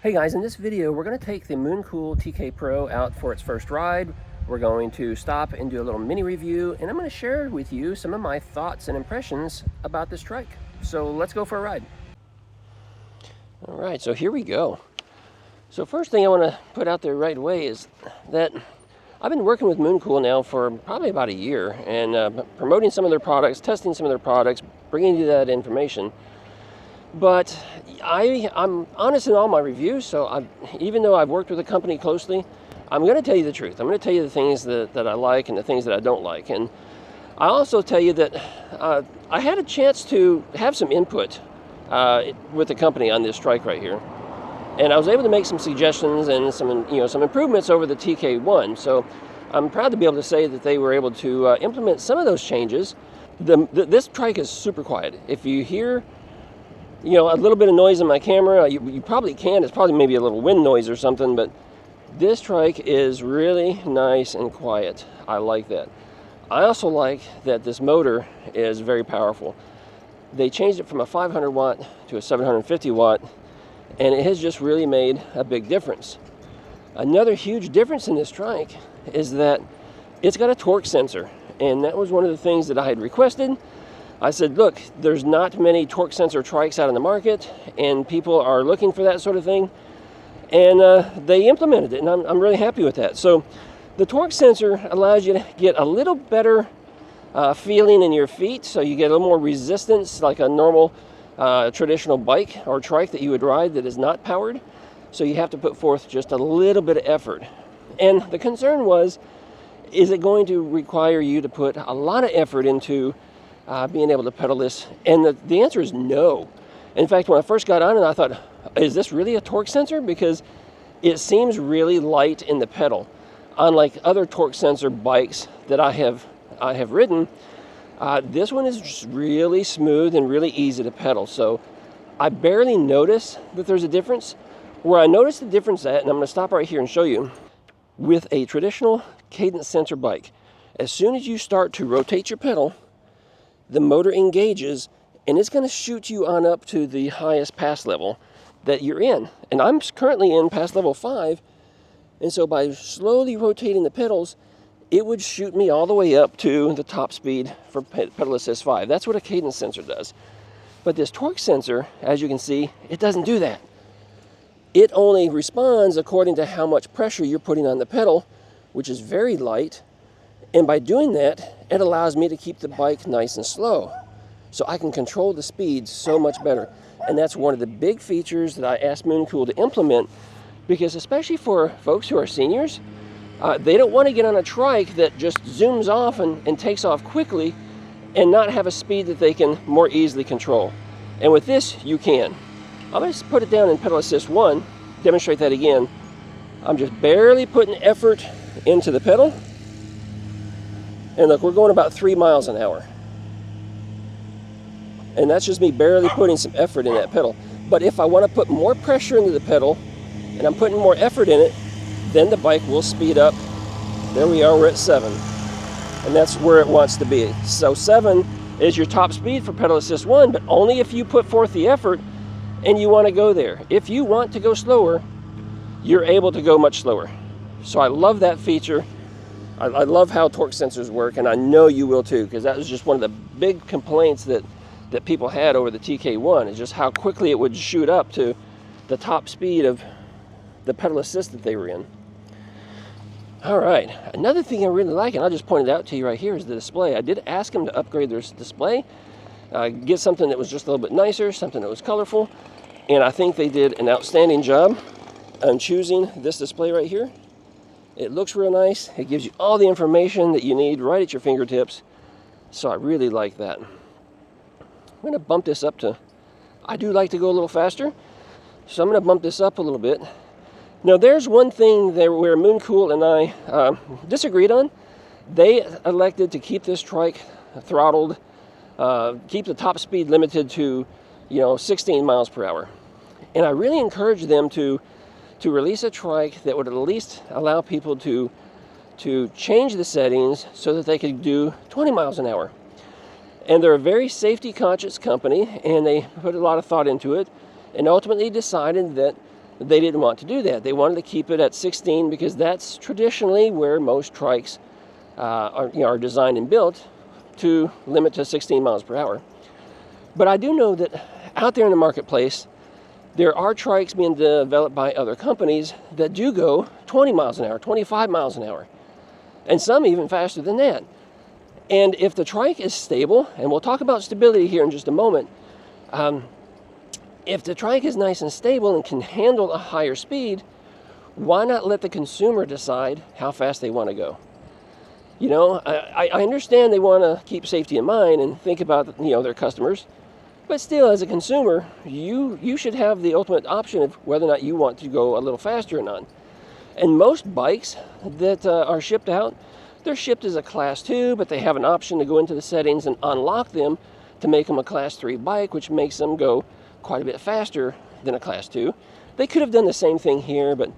Hey guys, in this video we're going to take the Mooncool TK Pro out for its first ride. We're going to stop and do a little mini review, and I'm going to share with you some of my thoughts and impressions about this trike. So let's go for a ride. Alright, so here we go. So first thing I want to put out there right away is that I've been working with Mooncool now for probably about a year, and promoting some of their products, testing some of their products, bringing you that information. But I'm honest in all my reviews, so even though I've worked with the company closely, I'm going to tell you the truth. I'm going to tell you the things that I like and the things that I don't like. And I also tell you that I had a chance to have some input with the company on this trike right here. And I was able to make some suggestions and some improvements over the TK1. So I'm proud to be able to say that they were able to implement some of those changes. This trike is super quiet. If you hear a little bit of noise in my camera, you probably can. It's probably maybe a little wind noise or something, but this trike is really nice and quiet. I like that. I also like that this motor is very powerful. They changed it from a 500 watt to a 750 watt, and it has just really made a big difference. Another huge difference in this trike is that it's got a torque sensor, and that was one of the things that I had requested. I said, look, there's not many torque sensor trikes out in the market, and people are looking for that sort of thing. And they implemented it, and I'm really happy with that. So the torque sensor allows you to get a little better feeling in your feet, so you get a little more resistance like a normal traditional bike or trike that you would ride that is not powered. So you have to put forth just a little bit of effort. And the concern was, is it going to require you to put a lot of effort into being able to pedal this? And the answer is no. In fact, when I first got on it, I thought, is this really a torque sensor? Because it seems really light in the pedal. Unlike other torque sensor bikes that I have ridden, this one is just really smooth and really easy to pedal. So I barely notice that there's a difference. Where I notice the difference at, and I'm going to stop right here and show you, with a traditional cadence sensor bike, as soon as you start to rotate your pedal, the motor engages, and it's going to shoot you on up to the highest pass level that you're in. And I'm currently in pass level 5, and so by slowly rotating the pedals, it would shoot me all the way up to the top speed for pedal assist 5. That's what a cadence sensor does. But this torque sensor, as you can see, it doesn't do that. It only responds according to how much pressure you're putting on the pedal, which is very light. And by doing that, it allows me to keep the bike nice and slow. So I can control the speed so much better. And that's one of the big features that I asked Mooncool to implement, because especially for folks who are seniors, they don't want to get on a trike that just zooms off and takes off quickly and not have a speed that they can more easily control. And with this, you can. I'm going to put it down in pedal assist 1, demonstrate that again. I'm just barely putting effort into the pedal. And look, we're going about 3 miles an hour. And that's just me barely putting some effort in that pedal. But if I want to put more pressure into the pedal, and I'm putting more effort in it, then the bike will speed up. There we are, we're at 7. And that's where it wants to be. So 7 is your top speed for pedal assist 1, but only if you put forth the effort and you want to go there. If you want to go slower, you're able to go much slower. So I love that feature. I love how torque sensors work, and I know you will too, because that was just one of the big complaints that people had over the TK1, is just how quickly it would shoot up to the top speed of the pedal assist that they were in. All right, another thing I really like, and I'll just point it out to you right here, is the display. I did ask them to upgrade their display, get something that was just a little bit nicer, something that was colorful, and I think they did an outstanding job on choosing this display right here. It looks real nice. It gives you all the information that you need right at your fingertips. So I really like that. I'm going to bump this up to, I do like to go a little faster, so I'm going to bump this up a little bit. Now there's one thing there where Mooncool and I disagreed on. They elected to keep this trike throttled, keep the top speed limited to 16 miles per hour. And I really encourage them to release a trike that would at least allow people to change the settings so that they could do 20 miles an hour. And they're a very safety conscious company, and they put a lot of thought into it, and ultimately decided that they didn't want to do that. They wanted to keep it at 16 because that's traditionally where most trikes are designed and built, to limit to 16 miles per hour. But I do know that out there in the marketplace, there are trikes being developed by other companies that do go 20 miles an hour, 25 miles an hour, and some even faster than that. And if the trike is stable, and we'll talk about stability here in just a moment, if the trike is nice and stable and can handle a higher speed, why not let the consumer decide how fast they want to go? You know, I understand they want to keep safety in mind and think about, their customers, but still, as a consumer, you should have the ultimate option of whether or not you want to go a little faster or not. And most bikes that are shipped out, they're shipped as a Class 2, but they have an option to go into the settings and unlock them to make them a Class 3 bike, which makes them go quite a bit faster than a Class 2. They could have done the same thing here, but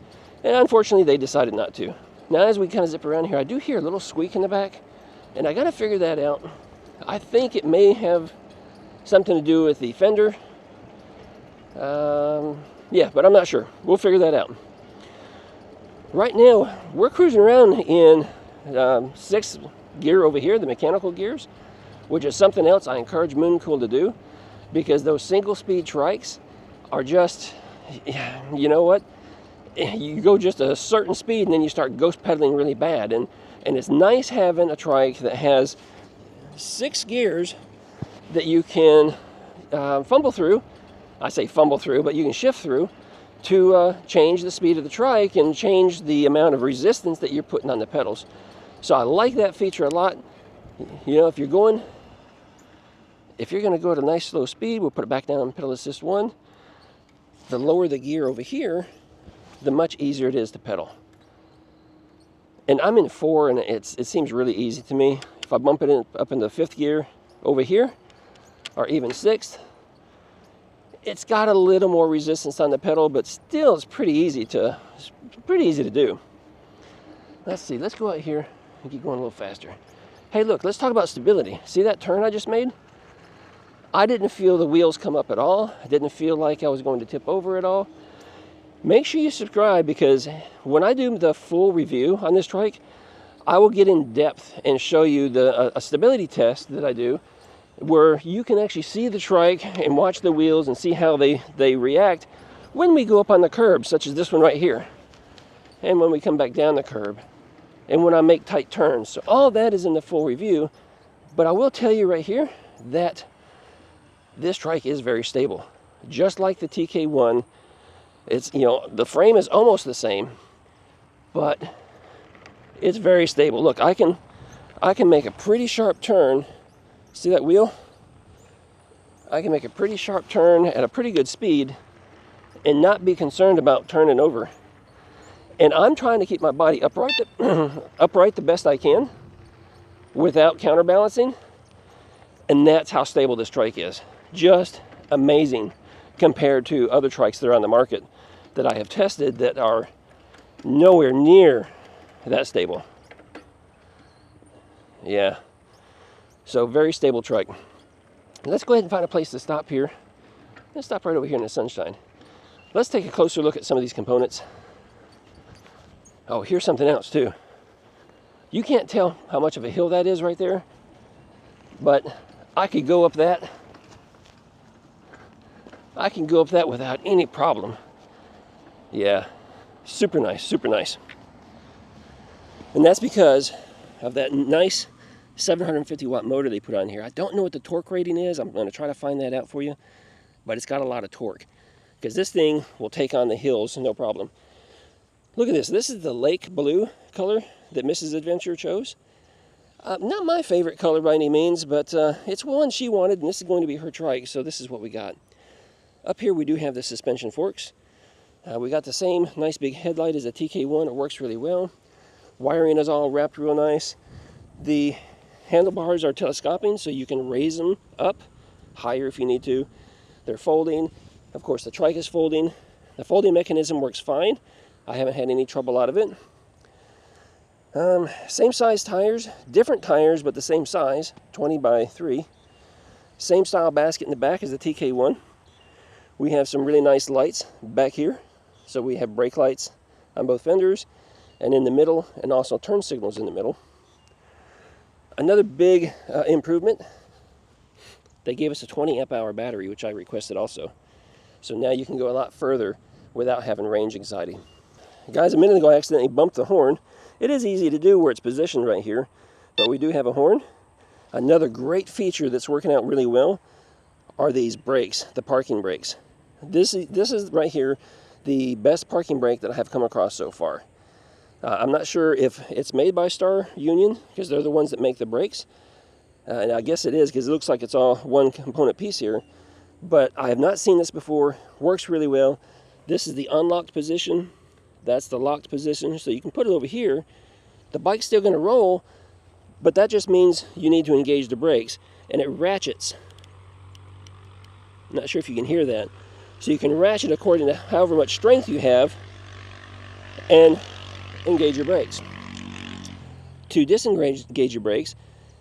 unfortunately they decided not to. Now, as we kind of zip around here, I do hear a little squeak in the back, and I got to figure that out. I think it may have something to do with the fender. Yeah, but I'm not sure. We'll figure that out. Right now, we're cruising around in 6th gear over here, the mechanical gears, which is something else I encourage Mooncool to do, because those single-speed trikes are just, you know what? You go just a certain speed and then you start ghost pedaling really bad. And it's nice having a trike that has 6 gears that you can fumble through. I say fumble through, but you can shift through to change the speed of the trike and change the amount of resistance that you're putting on the pedals. So I like that feature a lot. If you're going to go at a nice slow speed, we'll put it back down on pedal assist 1. The lower the gear over here, the much easier it is to pedal. And I'm in 4, and it seems really easy to me. If I bump it up into 5th gear over here, or even 6th, it's got a little more resistance on the pedal, but still it's pretty easy to do. Let's see, let's go out here and keep going a little faster. Hey, look, let's talk about stability. See that turn I just made? I didn't feel the wheels come up at all. I didn't feel like I was going to tip over at all. Make sure you subscribe, because when I do the full review on this trike, I will get in depth and show you a stability test that I do, where you can actually see the trike and watch the wheels and see how they react when we go up on the curb, such as this one right here, and when we come back down the curb, and when I make tight turns. So all that is in the full review, but I will tell you right here that this trike is very stable. Just like the TK1, it's, the frame is almost the same, but it's very stable. Look, I can make a pretty sharp turn. See that wheel? I can make a pretty sharp turn at a pretty good speed and not be concerned about turning over. And I'm trying to keep my body upright the best I can without counterbalancing. And that's how stable this trike is. Just amazing compared to other trikes that are on the market that I have tested that are nowhere near that stable. Yeah. So very stable trike. Let's go ahead and find a place to stop here. Let's stop right over here in the sunshine. Let's take a closer look at some of these components. Oh, here's something else too. You can't tell how much of a hill that is right there, but I could go up that. I can go up that without any problem. Yeah, super nice, super nice. And that's because of that nice 750 watt motor they put on here. I don't know what the torque rating is. I'm going to try to find that out for you, but it's got a lot of torque, because this thing will take on the hills no problem. Look at this. This is the lake blue color that Mrs. Adventure chose. Not my favorite color by any means, but it's one she wanted, and this is going to be her trike, so this is what we got. Up here we do have the suspension forks. We got the same nice big headlight as the TK1. It works really well. Wiring is all wrapped real nice. The handlebars are telescoping, so you can raise them up higher if you need to. They're folding. Of course, the trike is folding. The folding mechanism works fine. I haven't had any trouble out of it. Same size tires, different tires, but the same size, 20 by 3. Same style basket in the back as the TK1. We have some really nice lights back here. So we have brake lights on both fenders and in the middle, and also turn signals in the middle. Another big improvement, they gave us a 20 amp hour battery, which I requested also. So now you can go a lot further without having range anxiety. Guys, a minute ago I accidentally bumped the horn. It is easy to do where it's positioned right here, but we do have a horn. Another great feature that's working out really well are these brakes, the parking brakes. This is right here the best parking brake that I have come across so far. I'm not sure if it's made by Star Union, because they're the ones that make the brakes. And I guess it is, because it looks like it's all one component piece here. But I have not seen this before. Works really well. This is the unlocked position. That's the locked position. So you can put it over here. The bike's still going to roll, but that just means you need to engage the brakes. And it ratchets. I'm not sure if you can hear that. So you can ratchet according to however much strength you have and engage your brakes. To disengage your brakes,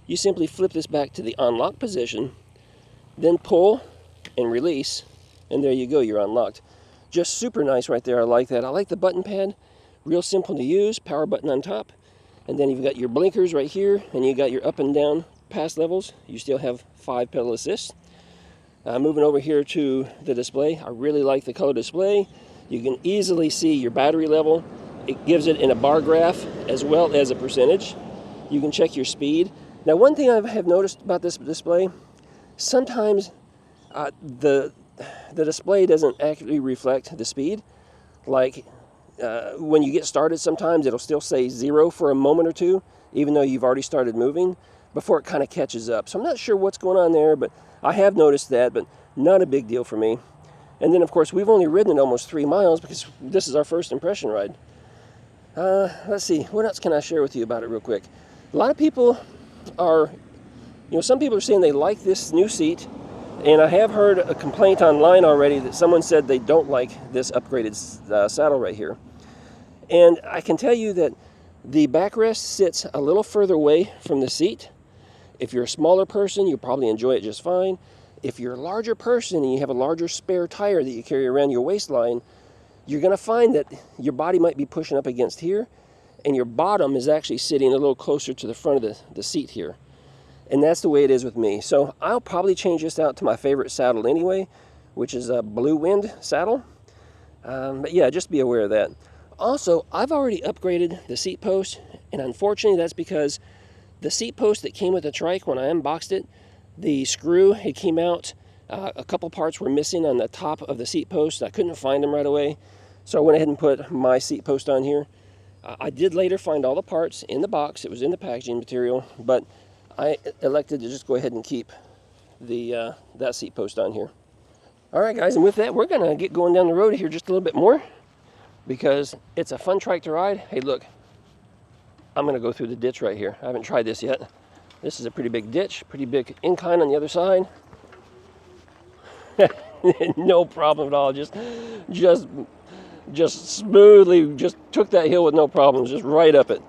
you simply flip this back to the unlock position, then pull and release, and there you go, you're unlocked. Just super nice right there. I like that. I like the button pad, real simple to use, power button on top, and then you've got your blinkers right here, and you got your up and down pass levels. You still have 5 pedal assist. Moving over here to the display, I really like the color display. You can easily see your battery level. It gives it in a bar graph as well as a percentage. You can check your speed. Now, one thing I have noticed about this display, sometimes the display doesn't accurately reflect the speed. Like when you get started, sometimes it'll still say 0 for a moment or two, even though you've already started moving, before it kind of catches up. So I'm not sure what's going on there, but I have noticed that, but not a big deal for me. And then, of course, we've only ridden it almost 3 miles because this is our first impression ride. Let's see, what else can I share with you about it real quick? A lot of people are, some people are saying they like this new seat, and I have heard a complaint online already that someone said they don't like this upgraded saddle right here. And I can tell you that the backrest sits a little further away from the seat. If you're a smaller person, you'll probably enjoy it just fine. If you're a larger person and you have a larger spare tire that you carry around your waistline, you're going to find that your body might be pushing up against here, and your bottom is actually sitting a little closer to the front of the seat here. And that's the way it is with me. So I'll probably change this out to my favorite saddle anyway, which is a Blue Wind saddle. But yeah, just be aware of that. Also, I've already upgraded the seat post, and unfortunately that's because the seat post that came with the trike, when I unboxed it, the screw, it came out, a couple parts were missing on the top of the seat post. I couldn't find them right away, so I went ahead and put my seat post on here. I did later find all the parts in the box. It was in the packaging material, but I elected to just go ahead and keep that seat post on here. All right, guys, and with that, we're going to get going down the road here just a little bit more because it's a fun trike to ride. Hey, look, I'm going to go through the ditch right here. I haven't tried this yet. This is a pretty big ditch, pretty big incline on the other side. No problem at all. Just smoothly just took that hill with no problems, just right up it.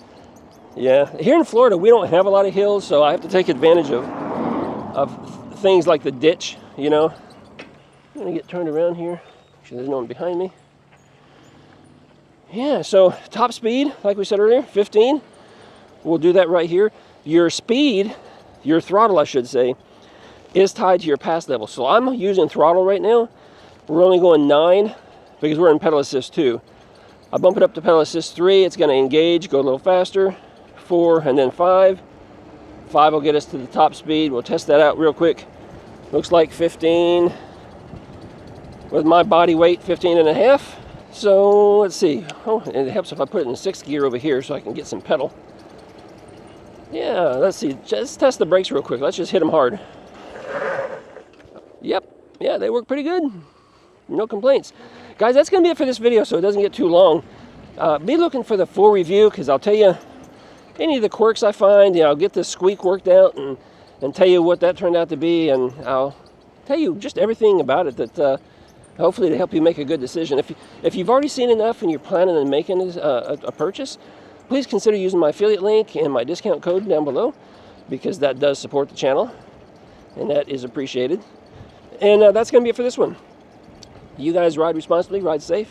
Yeah, here in Florida, we don't have a lot of hills, so I have to take advantage of things like the ditch, I'm going to get turned around here. Make sure there's no one behind me. Yeah, so top speed, like we said earlier, 15. We'll do that right here. Your speed, your throttle, I should say, is tied to your pass level. So I'm using throttle right now. We're only going 9 because we're in pedal assist 2. I bump it up to pedal assist 3. It's going to engage, go a little faster. 4 and then 5. 5 will get us to the top speed. We'll test that out real quick. Looks like 15 with my body weight, 15 and a half. So let's see. Oh, it helps if I put it in 6th gear over here so I can get some pedal. Yeah, let's see. Just test the brakes real quick. Let's just hit them hard. Yep. Yeah, they work pretty good. No complaints. Guys, that's going to be it for this video so it doesn't get too long. Be looking for the full review because I'll tell you any of the quirks I find. I'll get the squeak worked out and tell you what that turned out to be, and I'll tell you just everything about it that hopefully to help you make a good decision. If you've already seen enough and you're planning on making a purchase, please consider using my affiliate link and my discount code down below because that does support the channel and that is appreciated. And that's going to be it for this one. You guys ride responsibly, ride safe.